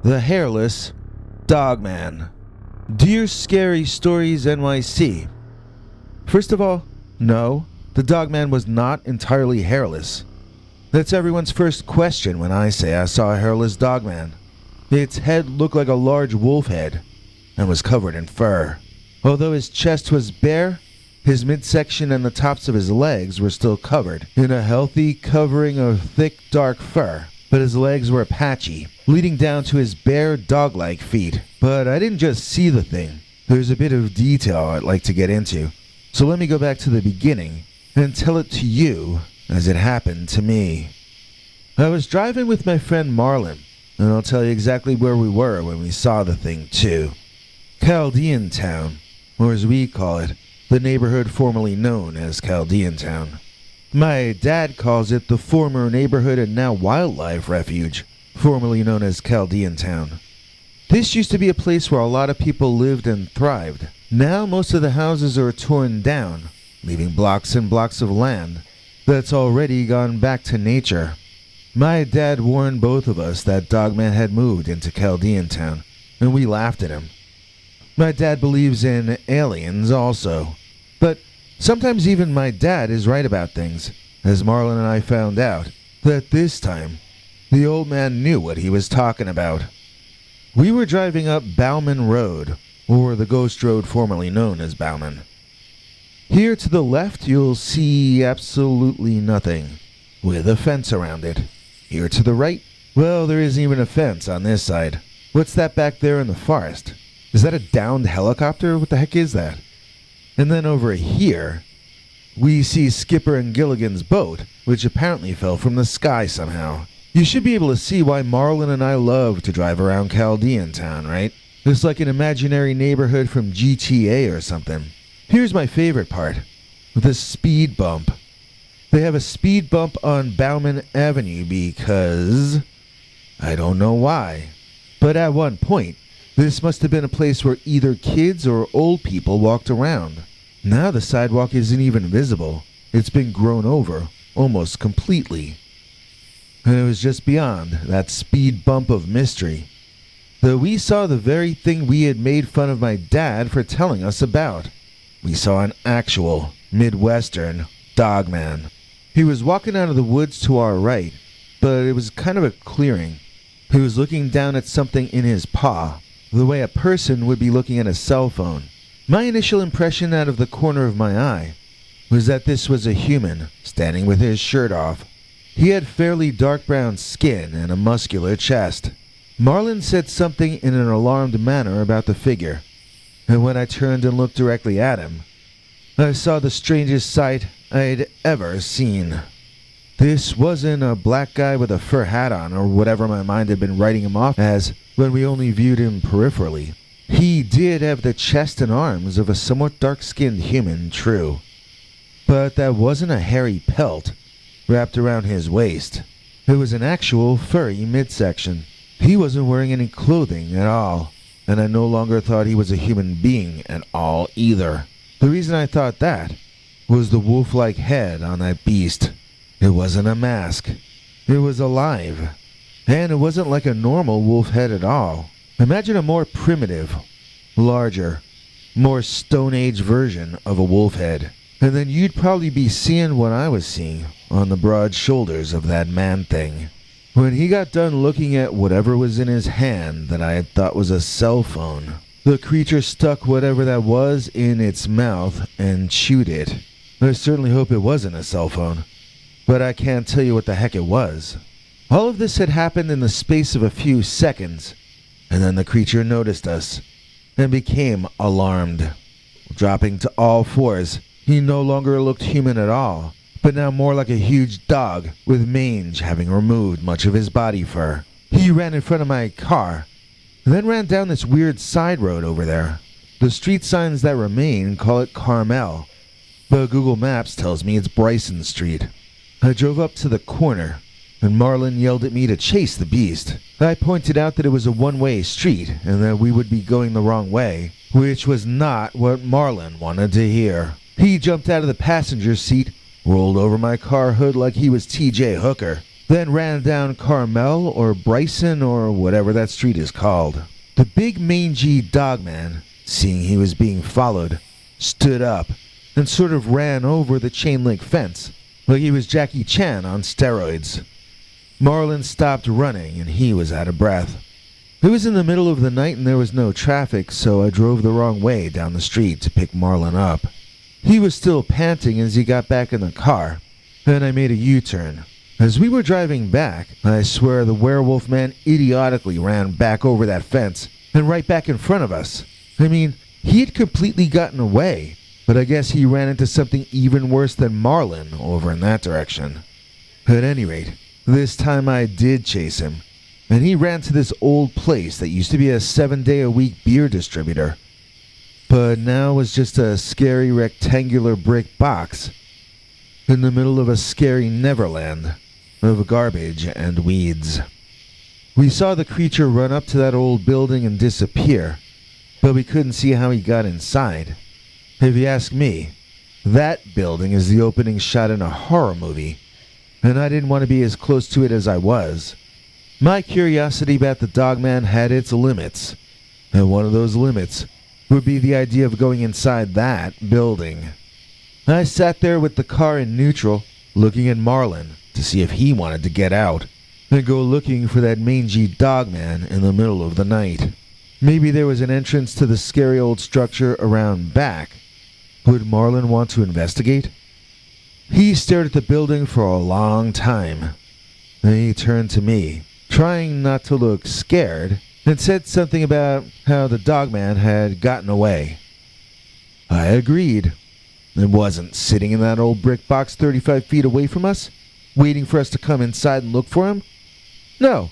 The Hairless Dogman. Dear Scary Stories NYC. First of all, no, the Dogman was not entirely hairless. That's everyone's first question when I say I saw a hairless Dogman. Its head looked like a large wolf head and was covered in fur. Although his chest was bare, his midsection and the tops of his legs were still covered in a healthy covering of thick dark fur, but his legs were patchy, leading down to his bare dog-like feet. But I didn't just see the thing. There's a bit of detail I'd like to get into, so let me go back to the beginning and tell it to you as it happened to me. I was driving with my friend Marlon, and I'll tell you exactly where we were when we saw the thing too. Chaldean Town, or as we call it, the neighborhood formerly known as Chaldean Town. My dad calls it the former neighborhood and now wildlife refuge, formerly known as Chaldean Town. This used to be a place where a lot of people lived and thrived. Now most of the houses are torn down, leaving blocks and blocks of land that's already gone back to nature. My dad warned both of us that Dogman had moved into Chaldean Town, and we laughed at him. My dad believes in aliens also, but sometimes even my dad is right about things, as Marlon and I found out that this time the old man knew what he was talking about. We were driving up Bauman Road, or the ghost road formerly known as Bauman. Here to the left you'll see absolutely nothing, with a fence around it. Here to the right, well, there isn't even a fence on this side. What's that back there in the forest? Is that a downed helicopter? What the heck is that? And then over here, we see Skipper and Gilligan's boat, which apparently fell from the sky somehow. You should be able to see why Marlon and I love to drive around Chaldean Town, right? It's like an imaginary neighborhood from GTA or something. Here's my favorite part, the speed bump. They have a speed bump on Bauman Avenue because I don't know why, but at one point, this must have been a place where either kids or old people walked around. Now the sidewalk isn't even visible. It's been grown over almost completely. And it was just beyond that speed bump of mystery that we saw the very thing we had made fun of my dad for telling us about. We saw an actual Midwestern Dogman. He was walking out of the woods to our right, but it was kind of a clearing. He was looking down at something in his paw, the way a person would be looking at a cell phone. My initial impression out of the corner of my eye was that this was a human standing with his shirt off. He had fairly dark brown skin and a muscular chest. Marlon said something in an alarmed manner about the figure, and when I turned and looked directly at him, I saw the strangest sight I'd ever seen. This wasn't a black guy with a fur hat on or whatever my mind had been writing him off as when we only viewed him peripherally. He did have the chest and arms of a somewhat dark-skinned human, true, but that wasn't a hairy pelt wrapped around his waist. It was an actual furry midsection. He wasn't wearing any clothing at all, and I no longer thought he was a human being at all either. The reason I thought that was the wolf-like head on that beast. It wasn't a mask. It was alive. And it wasn't like a normal wolf head at all. Imagine a more primitive, larger, more Stone Age version of a wolf head. And then you'd probably be seeing what I was seeing on the broad shoulders of that man-thing. When he got done looking at whatever was in his hand that I had thought was a cell phone, the creature stuck whatever that was in its mouth and chewed it. I certainly hope it wasn't a cell phone, but I can't tell you what the heck it was. All of this had happened in the space of a few seconds, and then the creature noticed us and became alarmed. Dropping to all fours, he no longer looked human at all, but now more like a huge dog with mange having removed much of his body fur. He ran in front of my car, and then ran down this weird side road over there. The street signs that remain call it Carmel, but Google Maps tells me it's Bryson Street. I drove up to the corner, and Marlon yelled at me to chase the beast. I pointed out that it was a one-way street, and that we would be going the wrong way, which was not what Marlon wanted to hear. He jumped out of the passenger seat, rolled over my car hood like he was T.J. Hooker, then ran down Carmel or Bryson or whatever that street is called. The big mangy dogman, seeing he was being followed, stood up and sort of ran over the chain link fence like he was Jackie Chan on steroids. Marlin stopped running and he was out of breath. It was in the middle of the night and there was no traffic, so I drove the wrong way down the street to pick Marlin up. He was still panting as he got back in the car, and I made a U-turn. As we were driving back, I swear the werewolf man idiotically ran back over that fence and right back in front of us. I mean, he had completely gotten away, but I guess he ran into something even worse than Marlin over in that direction. At any rate, this time I did chase him, and he ran to this old place that used to be a 7-day-a-week beer distributor, but now was just a scary rectangular brick box in the middle of a scary neverland of garbage and weeds. We saw the creature run up to that old building and disappear, but we couldn't see how he got inside. If you ask me, that building is the opening shot in a horror movie, and I didn't want to be as close to it as I was. My curiosity about the dogman had its limits, and one of those limits would be the idea of going inside that building. I sat there with the car in neutral, looking at Marlin to see if he wanted to get out and go looking for that mangy dogman in the middle of the night. Maybe there was an entrance to the scary old structure around back. Would Marlin want to investigate? He stared at the building for a long time. Then he turned to me, trying not to look scared, and said something about how the dogman had gotten away. I agreed. It wasn't sitting in that old brick box 35 feet away from us, waiting for us to come inside and look for him. No,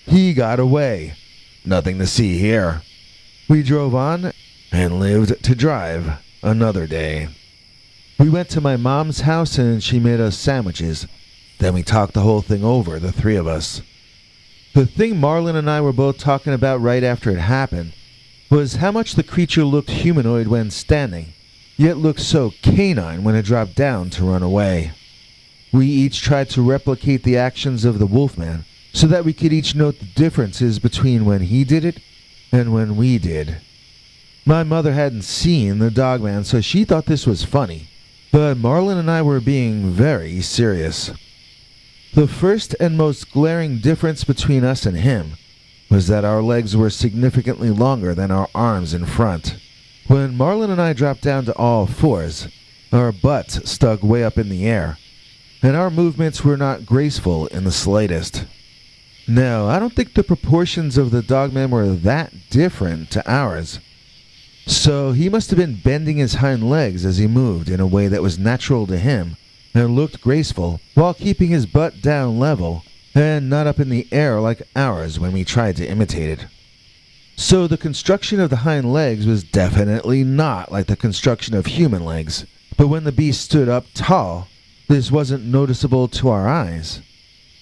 he got away. Nothing to see here. We drove on and lived to drive another day. We went to my mom's house and she made us sandwiches. Then we talked the whole thing over, the three of us. The thing Marlin and I were both talking about right after it happened was how much the creature looked humanoid when standing, yet looked so canine when it dropped down to run away. We each tried to replicate the actions of the wolfman so that we could each note the differences between when he did it and when we did. My mother hadn't seen the dogman, so she thought this was funny, but Marlin and I were being very serious. The first and most glaring difference between us and him was that our legs were significantly longer than our arms in front. When Marlin and I dropped down to all fours, our butts stuck way up in the air, and our movements were not graceful in the slightest. No, I don't think the proportions of the dogman were that different to ours. So he must have been bending his hind legs as he moved in a way that was natural to him and looked graceful while keeping his butt down level and not up in the air like ours when we tried to imitate it. So the construction of the hind legs was definitely not like the construction of human legs, but when the beast stood up tall, this wasn't noticeable to our eyes.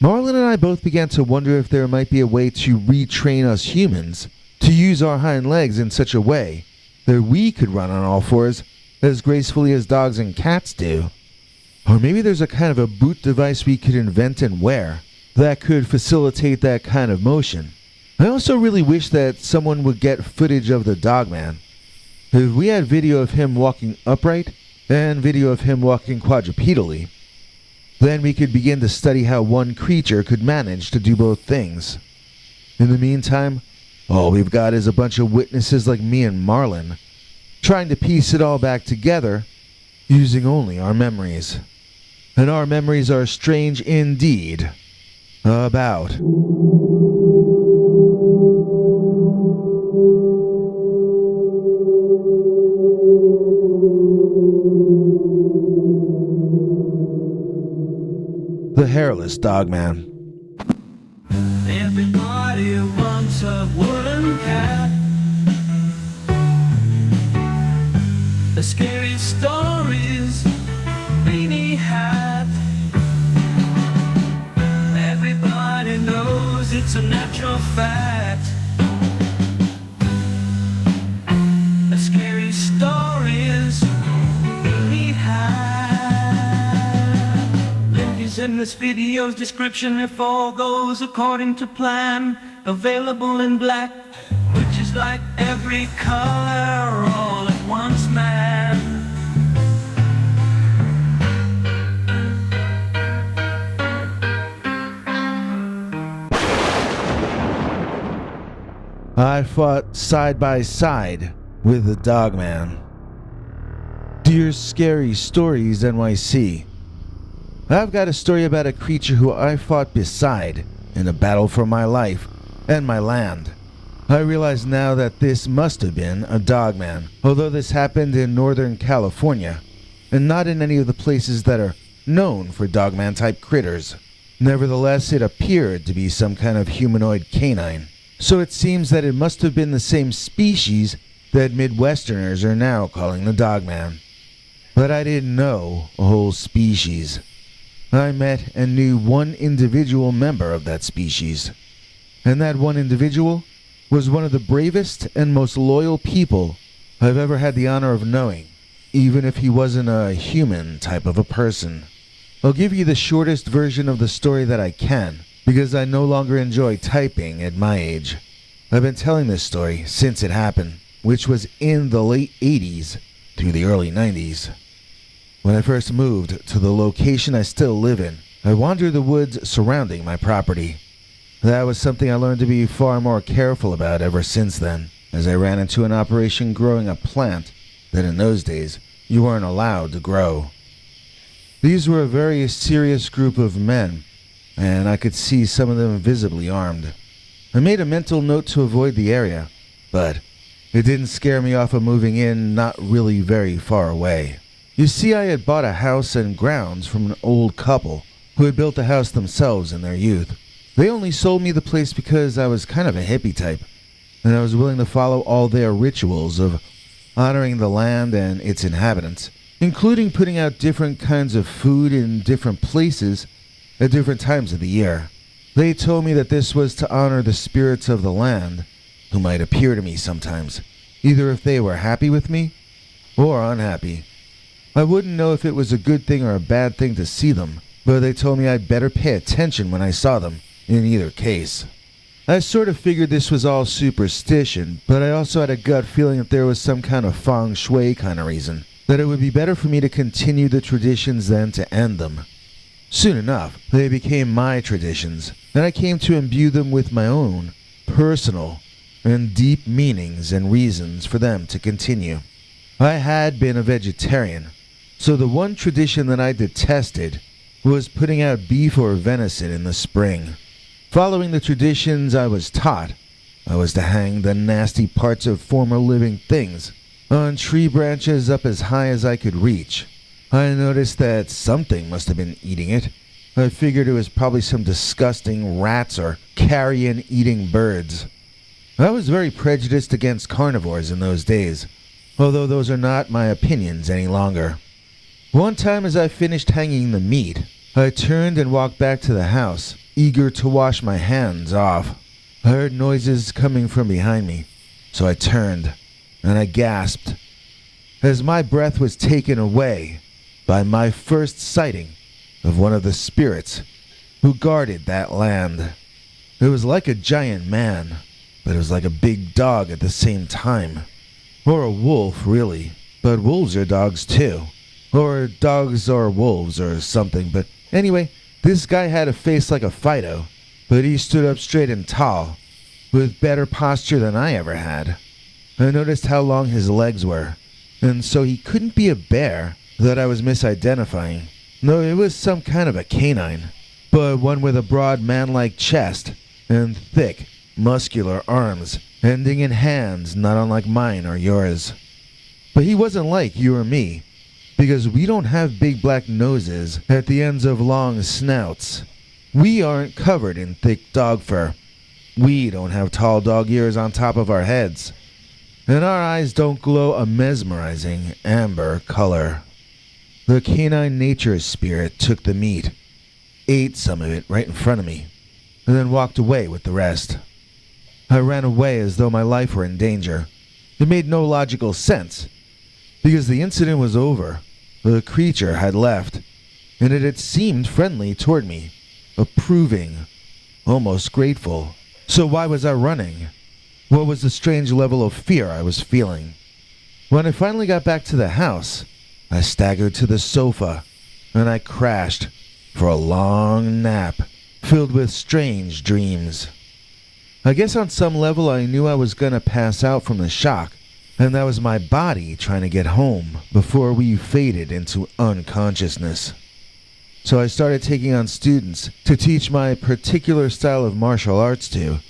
Marlin and I both began to wonder if there might be a way to retrain us humans to use our hind legs in such a way that we could run on all fours as gracefully as dogs and cats do. Or maybe there's a kind of a boot device we could invent and wear that could facilitate that kind of motion. I also really wish that someone would get footage of the dogman. If we had video of him walking upright and video of him walking quadrupedally, then we could begin to study how one creature could manage to do both things. In the meantime, all we've got is a bunch of witnesses like me and Marlin, trying to piece it all back together using only our memories. And our memories are strange indeed about the Hairless Dogman. Everybody wants a wooden cat. The Scary Stories Beanie hat. Everybody knows it's a natural fact. The Scary Stories Beanie hat. Ladies in this video's description if all goes according to plan. Available in black, which is like every color all at once, man. I fought side by side with the Dogman. Dear Scary Stories NYC, I've got a story about a creature who I fought beside in a battle for my life and my land. I realize now that this must have been a Dogman, although this happened in Northern California and not in any of the places that are known for Dogman type critters. Nevertheless, it appeared to be some kind of humanoid canine. So it seems that it must have been the same species that Midwesterners are now calling the Dogman. But I didn't know a whole species. I met and knew one individual member of that species. And that one individual was one of the bravest and most loyal people I've ever had the honor of knowing, even if he wasn't a human type of a person. I'll give you the shortest version of the story that I can, because I no longer enjoy typing at my age. I've been telling this story since it happened, which was in the late 80s through the early 90s. When I first moved to the location I still live in, I wandered the woods surrounding my property. That was something I learned to be far more careful about ever since then, as I ran into an operation growing a plant that in those days you weren't allowed to grow. These were a very serious group of men, and I could see some of them visibly armed. I made a mental note to avoid the area, but it didn't scare me off of moving in not really very far away. You see, I had bought a house and grounds from an old couple who had built the house themselves in their youth. They only sold me the place because I was kind of a hippie type, and I was willing to follow all their rituals of honoring the land and its inhabitants, including putting out different kinds of food in different places at different times of the year. They told me that this was to honor the spirits of the land, who might appear to me sometimes, either if they were happy with me or unhappy. I wouldn't know if it was a good thing or a bad thing to see them, but they told me I'd better pay attention when I saw them, in either case. I sort of figured this was all superstition, but I also had a gut feeling that there was some kind of feng shui kind of reason, that it would be better for me to continue the traditions than to end them. Soon enough, they became my traditions, and I came to imbue them with my own personal and deep meanings and reasons for them to continue. I had been a vegetarian, so the one tradition that I detested was putting out beef or venison in the spring. Following the traditions I was taught, I was to hang the nasty parts of former living things on tree branches up as high as I could reach. I noticed that something must have been eating it. I figured it was probably some disgusting rats or carrion-eating birds. I was very prejudiced against carnivores in those days, although those are not my opinions any longer. One time as I finished hanging the meat, I turned and walked back to the house, eager to wash my hands off. I heard noises coming from behind me, so I turned, and I gasped as my breath was taken away by my first sighting of one of the spirits who guarded that land. It was like a giant man, but it was like a big dog at the same time. Or a wolf, really, but wolves are dogs too. Or dogs are wolves or something, but anyway, this guy had a face like a Fido, but he stood up straight and tall, with better posture than I ever had. I noticed how long his legs were, and so he couldn't be a bear that I was misidentifying. No, it was some kind of a canine, but one with a broad man-like chest and thick, muscular arms, ending in hands not unlike mine or yours. But he wasn't like you or me, because we don't have big black noses at the ends of long snouts. We aren't covered in thick dog fur. We don't have tall dog ears on top of our heads. And our eyes don't glow a mesmerizing amber color. The canine nature spirit took the meat, ate some of it right in front of me, and then walked away with the rest. I ran away as though my life were in danger. It made no logical sense, because the incident was over. The creature had left, and it had seemed friendly toward me, approving, almost grateful. So why was I running? What was the strange level of fear I was feeling? When I finally got back to the house, I staggered to the sofa, and I crashed for a long nap, filled with strange dreams. I guess on some level I knew I was gonna pass out from the shock, and that was my body trying to get home before we faded into unconsciousness. So I started taking on students to teach my particular style of martial arts to,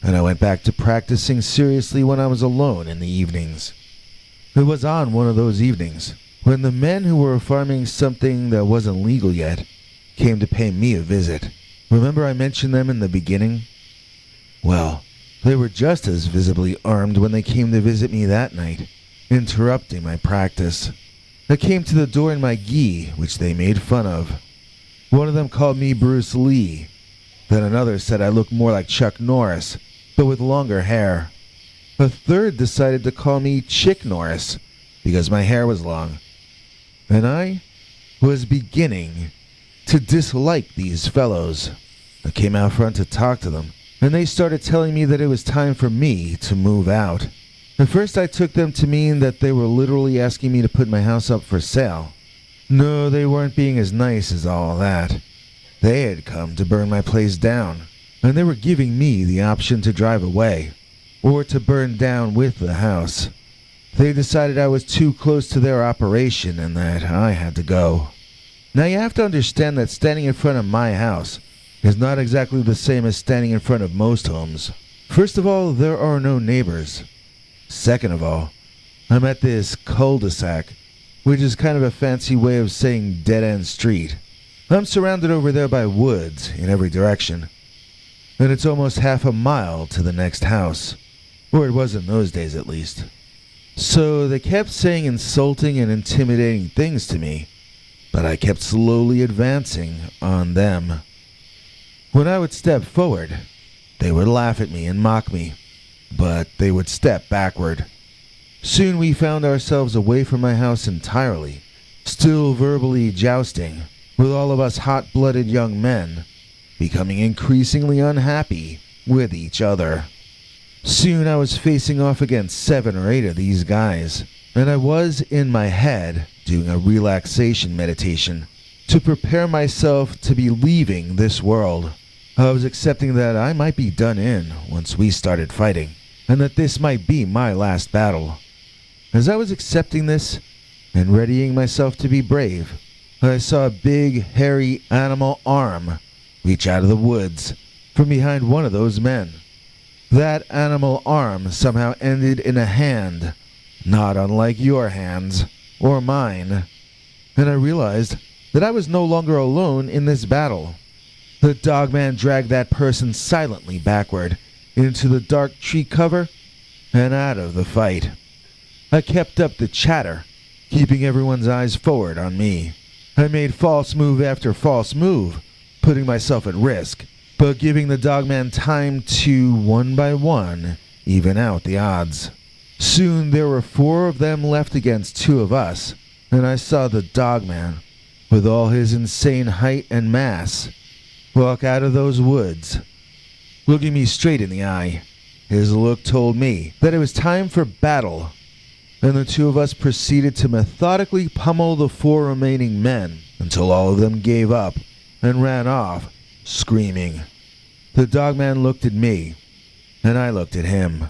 and I went back to practicing seriously when I was alone in the evenings. It was on one of those evenings when the men who were farming something that wasn't legal yet came to pay me a visit. Remember I mentioned them in the beginning? Well, they were just as visibly armed when they came to visit me that night, interrupting my practice. They came to the door in my gi, which they made fun of. One of them called me Bruce Lee. Then another said I looked more like Chuck Norris, but with longer hair. A third decided to call me Chick Norris because my hair was long. And I was beginning to dislike these fellows. I came out front to talk to them, and they started telling me that it was time for me to move out. At first I took them to mean that they were literally asking me to put my house up for sale. No, they weren't being as nice as all that. They had come to burn my place down, and they were giving me the option to drive away, or to burn down with the house. They decided I was too close to their operation and that I had to go. Now you have to understand that standing in front of my house is not exactly the same as standing in front of most homes. First of all, there are no neighbors. Second of all, I'm at this cul-de-sac, which is kind of a fancy way of saying dead-end street. I'm surrounded over there by woods in every direction, and it's almost half a mile to the next house, or it was in those days at least. So they kept saying insulting and intimidating things to me, but I kept slowly advancing on them. When I would step forward, they would laugh at me and mock me, but they would step backward. Soon we found ourselves away from my house entirely, still verbally jousting, with all of us hot-blooded young men, becoming increasingly unhappy with each other. Soon I was facing off against 7 or 8 of these guys, and I was, in my head, doing a relaxation meditation to prepare myself to be leaving this world. I was accepting that I might be done in once we started fighting, and that this might be my last battle. As I was accepting this and readying myself to be brave, I saw a big, hairy animal arm reach out of the woods from behind one of those men. That animal arm somehow ended in a hand, not unlike your hands or mine, and I realized that I was no longer alone in this battle. The dogman dragged that person silently backward into the dark tree cover and out of the fight. I kept up the chatter, keeping everyone's eyes forward on me. I made false move after false move, putting myself at risk, but giving the dogman time to, one by one, even out the odds. Soon there were 4 of them left against 2 of us, and I saw the dogman, with all his insane height and mass, walk out of those woods, looking me straight in the eye. His look told me that it was time for battle, and the 2 of us proceeded to methodically pummel the 4 remaining men until all of them gave up and ran off, screaming. The dogman looked at me, and I looked at him.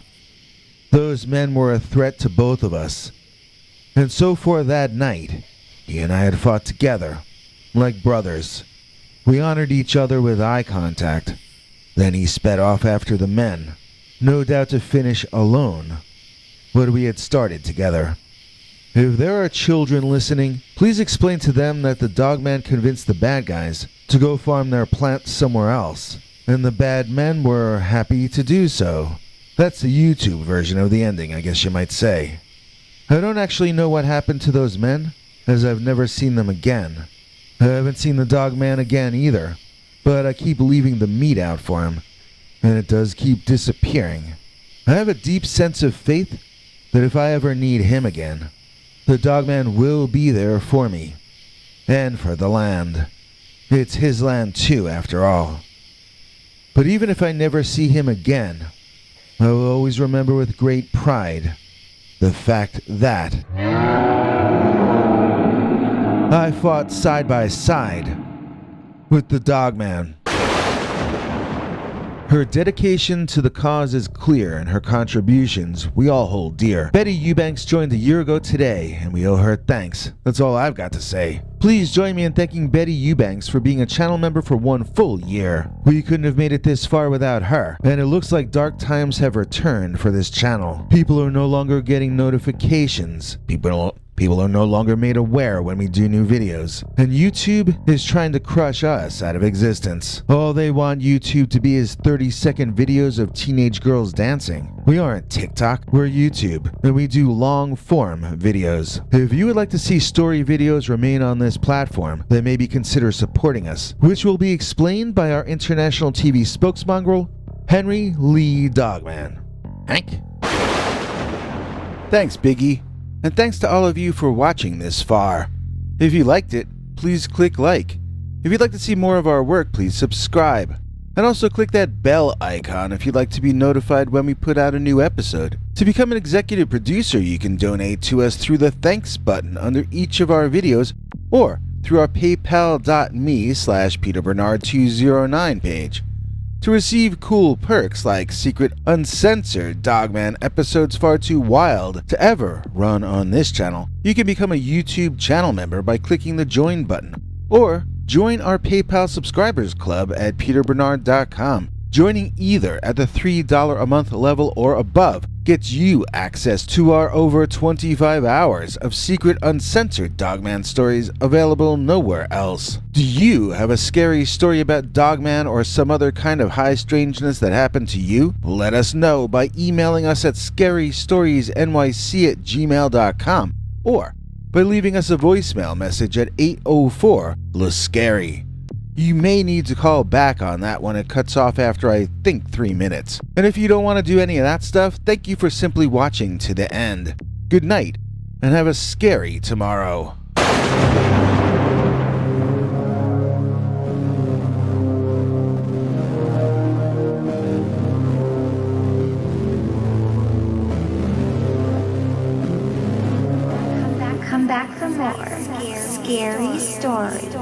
Those men were a threat to both of us, and so for that night, he and I had fought together, like brothers. We honored each other with eye contact. Then he sped off after the men, no doubt to finish alone what we had started together. If there are children listening, please explain to them that the dogman convinced the bad guys to go farm their plants somewhere else, and the bad men were happy to do so. That's the YouTube version of the ending, I guess you might say. I don't actually know what happened to those men, as I've never seen them again. I haven't seen the dogman again either, but I keep leaving the meat out for him, and it does keep disappearing. I have a deep sense of faith that if I ever need him again, the dogman will be there for me. and for the land. It's his land too, after all. But even if I never see him again, I will always remember with great pride the fact that I fought side by side with the Dogman. Her dedication to the cause is clear, and her contributions we all hold dear. Betty Eubanks joined a year ago today, and we owe her thanks. That's all I've got to say. Please join me in thanking Betty Eubanks for being a channel member for 1 full year. We couldn't have made it this far without her, and it looks like dark times have returned for this channel. People are no longer getting notifications. People are no longer made aware when we do new videos. And YouTube is trying to crush us out of existence. All they want YouTube to be is 30-second videos of teenage girls dancing. We aren't TikTok, we're YouTube, and we do long-form videos. If you would like to see story videos remain on this platform, then maybe consider supporting us, which will be explained by our international TV spokesmongrel, Henry Lee Dogman. Hank? Thanks, Biggie. And thanks to all of you for watching this far. If you liked it, please click like. If you'd like to see more of our work, please subscribe. And also click that bell icon if you'd like to be notified when we put out a new episode. To become an executive producer, you can donate to us through the thanks button under each of our videos or through our paypal.me/PeterBernard209 page. To receive cool perks like secret uncensored Dogman episodes far too wild to ever run on this channel, you can become a YouTube channel member by clicking the join button, or join our PayPal subscribers club at peterbernard.com. Joining either at the $3 a month level or above gets you access to our over 25 hours of secret uncensored Dogman stories available nowhere else. Do you have a scary story about Dogman or some other kind of high strangeness that happened to you? Let us know by emailing us at scarystoriesnyc@gmail.com or by leaving us a voicemail message at 804-LA-SCARY. You may need to call back on that one. It cuts off after I think 3 minutes. And if you don't want to do any of that stuff, thank you for simply watching to the end. Good night, and have a scary tomorrow. Come back for more scary stories.